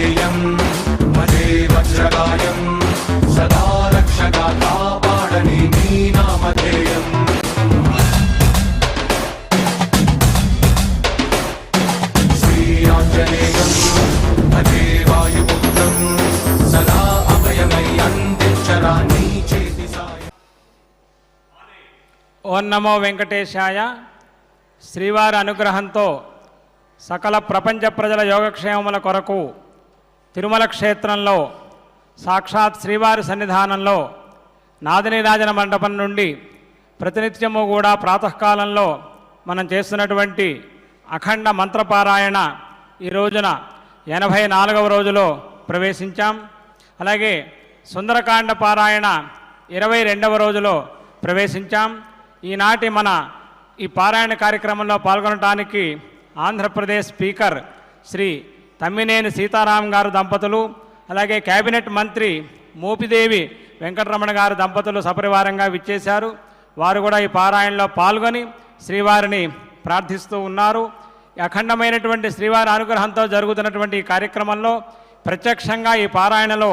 నామధేయం మదే వజ్రగాయం సదా రక్షగా కాపాడని నీ నామధేయం శ్రీ ఆంజనేయం మదే వాయుపుత్రం సదా అభయమై అందించరా నీ చేతి సాయం. ఓం నమో వెంకటేశాయ. శ్రీవారి అనుగ్రహంతో సకల ప్రపంచ ప్రజల యోగక్షేమముల కొరకు తిరుమల క్షేత్రంలో సాక్షాత్ శ్రీవారి సన్నిధానంలో నాదనీరాజన మండపం నుండి ప్రతినిత్యము కూడా ప్రాతకాలంలో మనం చేస్తున్నటువంటి అఖండ మంత్రపారాయణ ఈ రోజున 84వ రోజులో ప్రవేశించాం. అలాగే సుందరకాండ పారాయణ 22వ రోజులో ప్రవేశించాం. ఈనాటి మన ఈ పారాయణ కార్యక్రమంలో పాల్గొనడానికి ఆంధ్రప్రదేశ్ స్పీకర్ శ్రీ తమ్మినేని సీతారాం గారు దంపతులు, అలాగే కేబినెట్ మంత్రి మోపిదేవి వెంకటరమణ గారు దంపతులు సపరివారంగా విచ్చేశారు. వారు కూడా ఈ పారాయణలో పాల్గొని శ్రీవారిని ప్రార్థిస్తూ ఉన్నారు. అఖండమైనటువంటి శ్రీవారి అనుగ్రహంతో జరుగుతున్నటువంటి ఈ కార్యక్రమంలో ప్రత్యక్షంగా ఈ పారాయణలో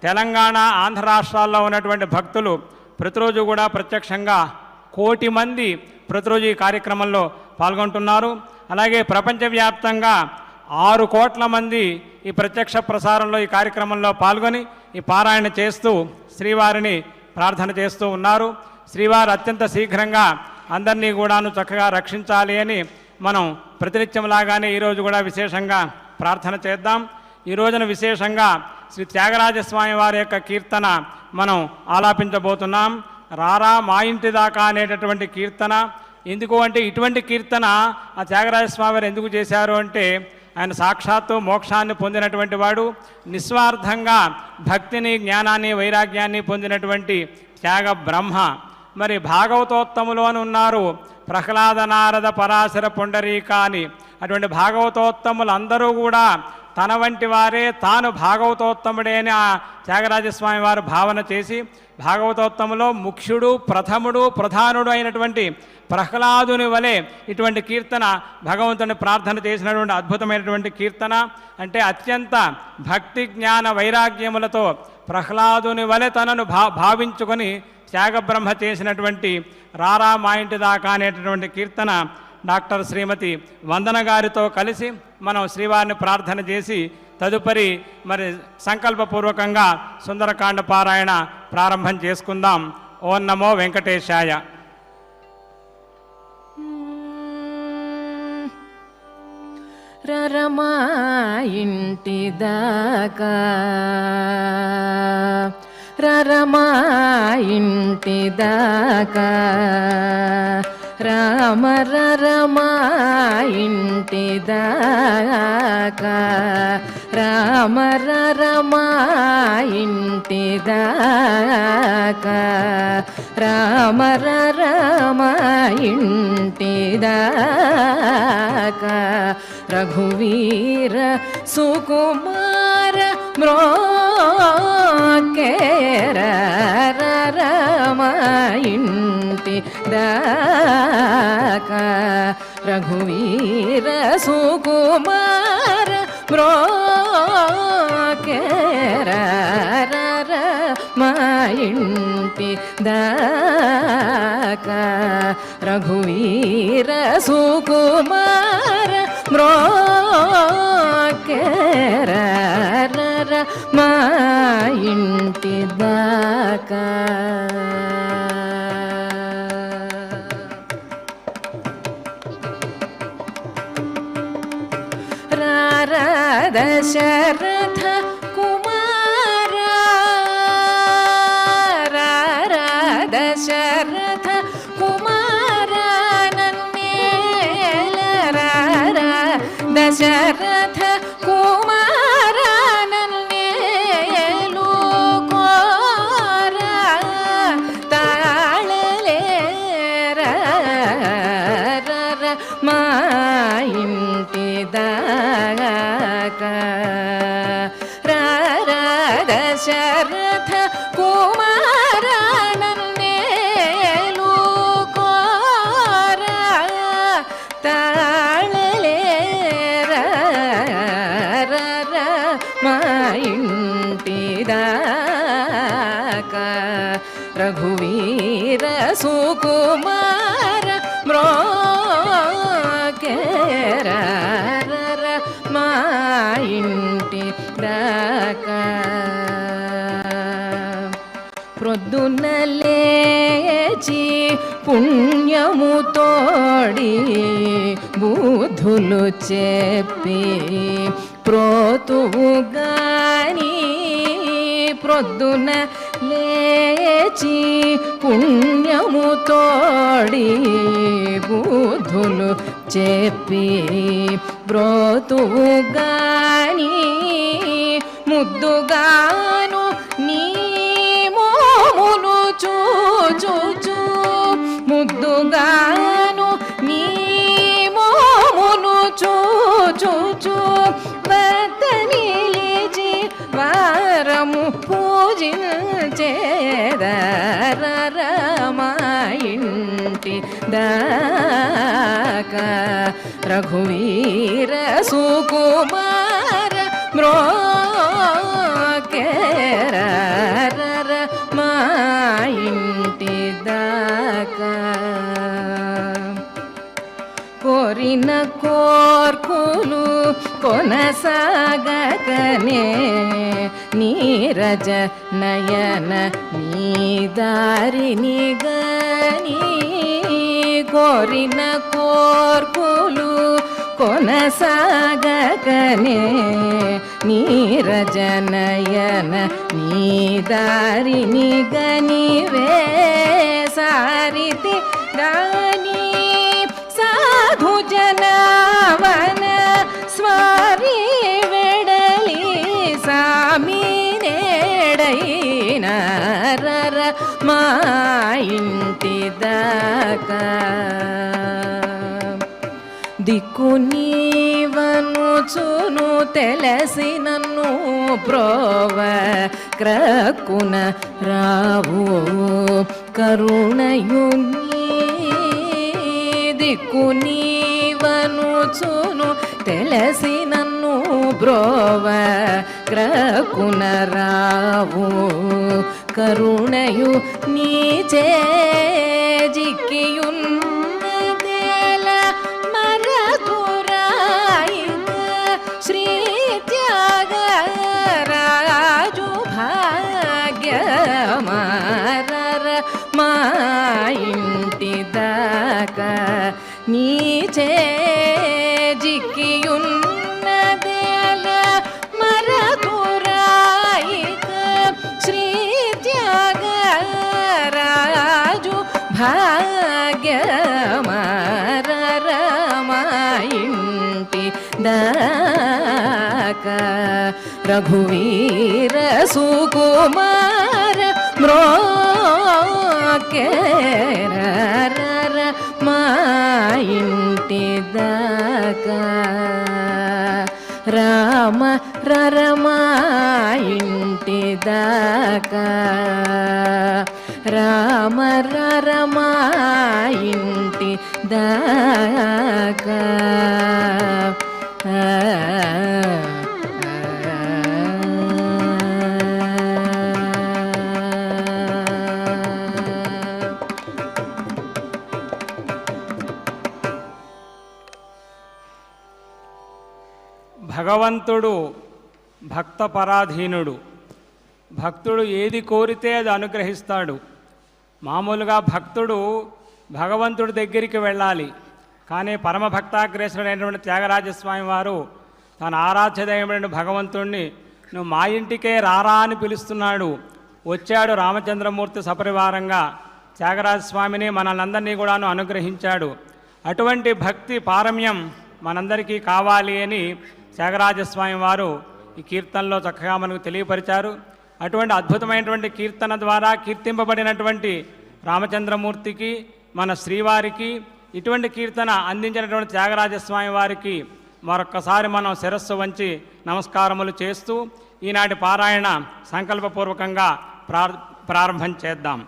తెలంగాణ ఆంధ్ర రాష్ట్రాల్లో ఉన్నటువంటి భక్తులు ప్రతిరోజు కూడా ప్రత్యక్షంగా 1 కోటి మంది ప్రతిరోజు ఈ కార్యక్రమంలో పాల్గొంటున్నారు. అలాగే ప్రపంచవ్యాప్తంగా 6 కోట్ల మంది ఈ ప్రత్యక్ష ప్రసారంలో ఈ కార్యక్రమంలో పాల్గొని ఈ పారాయణ చేస్తూ శ్రీవారిని ప్రార్థన చేస్తూ ఉన్నారు. శ్రీవారు అత్యంత శీఘ్రంగా అందరినీ కూడాను చక్కగా రక్షించాలి అని మనం ప్రతినిత్యంలాగానే ఈరోజు కూడా విశేషంగా ప్రార్థన చేద్దాం. ఈ రోజున విశేషంగా శ్రీ త్యాగరాజస్వామి వారి యొక్క కీర్తన మనం ఆలాపించబోతున్నాం. రారా మా ఇంటి దాకా అనేటటువంటి కీర్తన. ఎందుకు అంటే ఇటువంటి కీర్తన ఆ త్యాగరాజస్వామి వారు ఎందుకు చేశారు అంటే ఆయన సాక్షాత్తు మోక్షాన్ని పొందినటువంటి వాడు, నిస్వార్థంగా భక్తిని జ్ఞానాన్ని వైరాగ్యాన్ని పొందినటువంటి త్యాగ బ్రహ్మ. మరి భాగవతోత్తములు అని ఉన్నారు, ప్రహ్లాద నారద పరాశర పుండరీక అని. అటువంటి భాగవతోత్తములు అందరూ కూడా తన వంటి వారే, తాను భాగవతోత్తముడే అని ఆ త్యాగరాజస్వామి వారు భావన చేసి భాగవతోత్తములో ముఖ్యుడు, ప్రథముడు, ప్రధానుడు అయినటువంటి ప్రహ్లాదుని వలె ఇటువంటి కీర్తన భగవంతుని ప్రార్థన చేసినటువంటి అద్భుతమైనటువంటి కీర్తన. అంటే అత్యంత భక్తి జ్ఞాన వైరాగ్యములతో ప్రహ్లాదుని వలె తనను భావించుకొని త్యాగబ్రహ్మ చేసినటువంటి రారా మా ఇంటి దాకా అనేటటువంటి కీర్తన డాక్టర్ శ్రీమతి వందన గారితో కలిసి మనం శ్రీవారిని ప్రార్థన చేసి తదుపరి మరి సంకల్పపూర్వకంగా సుందరకాండ పారాయణ ప్రారంభం చేసుకుందాం. ఓం నమో వెంకటేశాయ. రరమా ఇంటి దాకా రరమా ఇంటి దాకా రామ రరమా ఇంటి దాకా రామ రరమా ఇంటి దాకా రామ రరమా ఇంటి దాకా రఘువీర సుకుమార మ్రోకేర రరమ ఇంటి దాకా రఘువీర సుకుమార మ్రోకేర రరమ ఇంటి దాకా రఘువీర సుకుమార మ్రోకేర రరమ ఇంటి దాకా దశరథ కుమార దశరథ కుమార నన్నేల దశరథ కుమార నన్నేలు కోర తాళలేర మా ఇంటి దాకా దశరథ కుమార నన్నేలు కోర తాళలేర మా ఇంటి దాకా రఘువీర సుకుమార మ్రోకేర మా ఇంటి దాకా ప్రొద్దున లేచి పుణ్యము తోడి బుద్ధులు చెప్పి ప్రోతువు గాని ప్రొద్దున లేచి పుణ్యము తోడి బుద్ధులు చెప్పి బ్రోతువు గాని ముద్దుగాను నీ మోమును చూచు ముద్దుగాను నీ మోమును చూచు వద్ద నిలిచి వారము పూజించేదర మా ఇంటి దాకా రఘువీర సుకుమార మ్రోకేర మా ఇంటి దాకా కోరిన కోర్కులు కొనసాగకనే నీరజ నయన నీ దారిని గని కోరిన కోర్కులు కొనసాగకనే నీరజ నయన నీ దారిని గని వేసారితి గాని సాధు జనవన స్వారి వెడలి సామి నేడైన మా ఇంటి దాకా దిక్కు నీవనుచును తెలిసి నన్ను ప్రోవ క్రక్కున రావు కరుణయు దిక్కు నీవనుచును తెలిసి నన్ను బ్రోవ క్రక్కున రావు కరుణయు నీచే జిక్కియున్నదేల మరతురాయిక శ్రీ త్యాగరాజు భాగ్యమార మా ఇంటి దాకా నీచే జిక్కియున్నదేల మరతురాయిక శ్రీ త్యాగరాజు భాగ్యమార మా ఇంటి దాకా రఘువీర సుకుమార మ్రోకేర మా ఇంటి దాకా రామ రరమా ఇంటి దాకా రామ రరమా ఇంటి దాకా భగవంతుడు భక్త పరాధీనుడు. భక్తుడు ఏది కోరితే అది అనుగ్రహిస్తాడు. మామూలుగా భక్తుడు భగవంతుడి దగ్గరికి వెళ్ళాలి. కానీ పరమ భక్తాగ్రేసుడైనటువంటి త్యాగరాజస్వామి వారు తన ఆరాధ్యదైన భగవంతుణ్ణి నువ్వు మా ఇంటికే రారా అని పిలుస్తున్నాడు. వచ్చాడు రామచంద్రమూర్తి సపరివారంగా త్యాగరాజస్వామిని మనల్నందరినీ కూడాను అనుగ్రహించాడు. అటువంటి భక్తి పారమ్యం మనందరికీ కావాలి అని త్యాగరాజస్వామి వారు ఈ కీర్తనలో చక్కగా మనకు తెలియపరిచారు. అటువంటి అద్భుతమైనటువంటి కీర్తన ద్వారా కీర్తింపబడినటువంటి రామచంద్రమూర్తికి మన శ్రీవారికి ఇటువంటి కీర్తన అందించినటువంటి త్యాగరాజస్వామి వారికి మరొక్కసారి మనం శిరస్సు వంచి నమస్కారములు చేస్తూ ఈనాటి పారాయణ సంకల్పపూర్వకంగా ప్రారంభం చేద్దాం.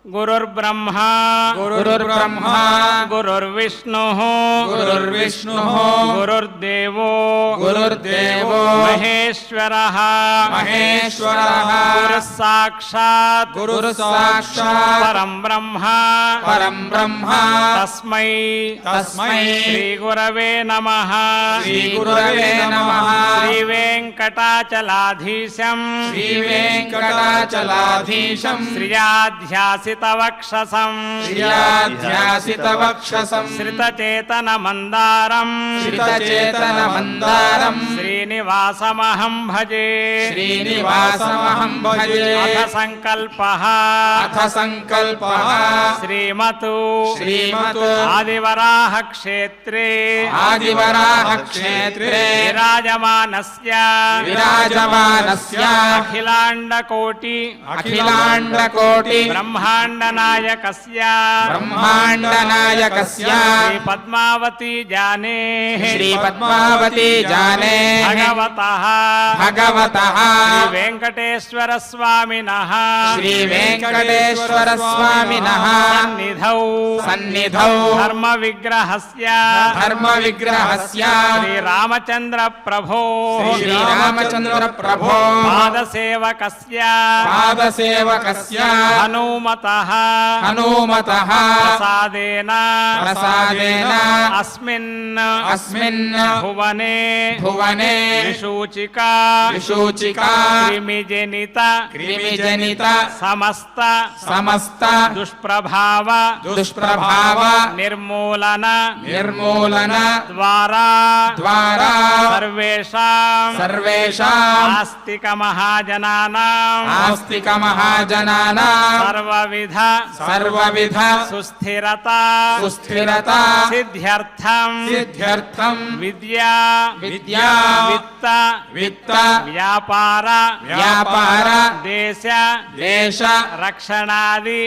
గురుర్బ్రహ్మా గురుర్బ్రహ్మా గురుర్విష్ణుః గురుర్విష్ణుః గురుర్దేవో గురుర్దేవో మహేశ్వరః మహేశ్వరః గురుస్సాక్షాత్ గురుసాక్షాత్ పరం బ్రహ్మ పరం బ్రహ్మ తస్మై తస్మై శ్రీ గురవే నమః శ్రీ గురవే నమః శ్రీ వెంకటాచలాధీశం శ్రీ వెంకటాచలాధీశం శ్రియాధ్యాసిత వక్షసం శ్రియాధ్యాసిత వక్షసం శ్రితచేతన మందారం శ్రితచేతన మందారం శ్రీనివాసమహం భజే శ్రీనివాసమహం భజే అథ సంకల్పః అథ సంకల్పః శ్రీమతు శ్రీమతు ఆదివరాహ క్షేత్రే ఆదివరాహ క్షేత్రే విరాజమానస్య విరాజమానస్య అఖిలాండకోటి అఖిలాండకోటి బ్రహ్మాండనాయకస్య బ్రహ్మాండనాయకస్య శ్రీ పద్మావతి జానే శ్రీ పద్మావతి జానే భగవతః భగవతః శ్రీ వెంకటేశ్వర స్వామినః శ్రీ వెంకటేశ్వర స్వామినః సన్నిధౌ సన్నిధౌ ధర్మ విగ్రహస్య ధర్మ విగ్రహస్య శ్రీ రామచంద్ర ప్రభో శ్రీరామచంద్ర ప్రభో పాదసేవకస్య పాదసేవకస్య హనుమతః హనుమతః ప్రసాదేన ప్రసాదేన అస్మిన్ అస్మిన్ భువనే భువనే విశూచిక విశూచిక క్రిమిజనిత క్రిమిజనిత సమస్త సమస్త దుష్ప్రభావ దుష్ప్రభావ నిర్మూలన నిర్మూలన ద్వారా ద్వారా సర్వేషాం సర్వేషాం ఆస్తిక మహాజనానాం ఆస్తిక మహాజనానాం సర్వవిధ సర్వవిధ సుస్థిరత సుస్థిరత సిద్ధ్యర్థం సిద్ధ్యర్థం విద్యా విద్యా విత్త విత్త వ్యాపార వ్యాపార దేశ దేశ రక్షణాది